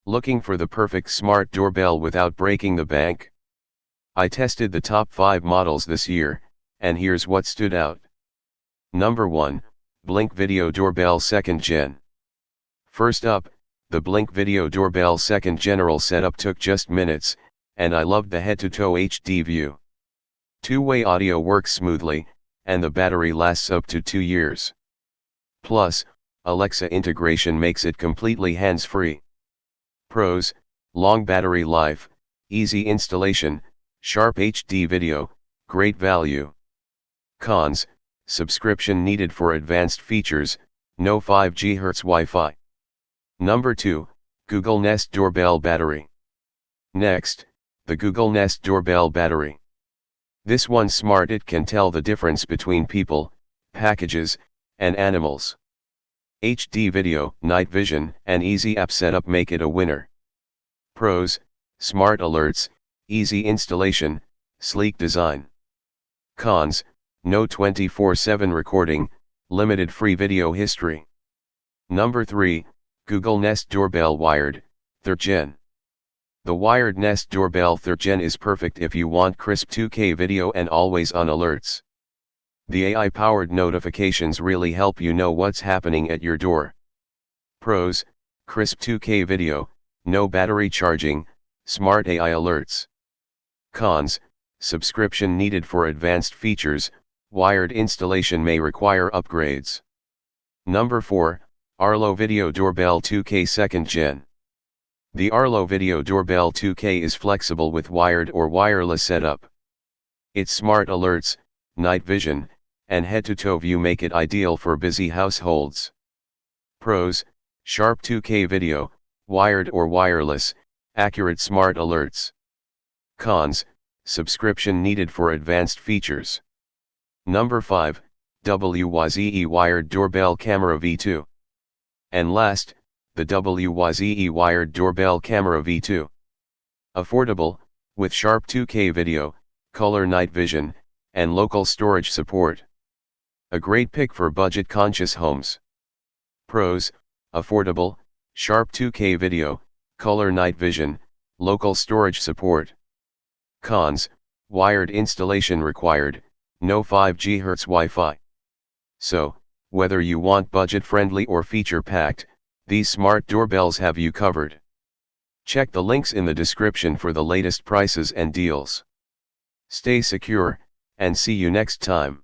Looking for the perfect smart doorbell without breaking the bank? I tested the top 5 models this year, and here's what stood out. Number 1, Blink Video Doorbell 2nd Gen. First up, the Blink Video Doorbell 2nd General setup took just minutes, and I loved the head-to-toe HD view. Two-way audio works smoothly, and the battery lasts up to 2 years. Plus, Alexa integration makes it completely hands-free. Pros: long battery life, easy installation, sharp HD video, great value. Cons: subscription needed for advanced features, no 5 GHz Wi-Fi. Number 2, Google Nest Doorbell Battery. Next, the Google Nest Doorbell Battery. This one's smart. It can tell the difference between people, packages, and animals. HD video, night vision, and easy app setup make it a winner. Pros: smart alerts, easy installation, sleek design. Cons: no 24/7 recording, limited free video history. Number 3, Google Nest Doorbell Wired, 3rd Gen. The wired Nest Doorbell 3rd Gen is perfect if you want crisp 2K video and always-on alerts. The AI-powered notifications really help you know what's happening at your door. Pros: crisp 2K video, no battery charging, smart AI alerts. Cons: subscription needed for advanced features, wired installation may require upgrades. Number 4, Arlo Video Doorbell 2K 2nd Gen. The Arlo Video Doorbell 2K is flexible with wired or wireless setup. Its smart alerts, night vision, and head-to-toe view make it ideal for busy households. Pros: sharp 2K video, wired or wireless, accurate smart alerts. Cons: subscription needed for advanced features. Number 5, WYZE Wired Doorbell Camera V2. And last, the WYZE Wired Doorbell Camera V2. Affordable, with sharp 2K video, color night vision, and local storage support. A great pick for budget-conscious homes. Pros: affordable, sharp 2K video, color night vision, local storage support. Cons: wired installation required, no 5 GHz Wi-Fi. So, whether you want budget-friendly or feature-packed, these smart doorbells have you covered. Check the links in the description for the latest prices and deals. Stay secure, and see you next time.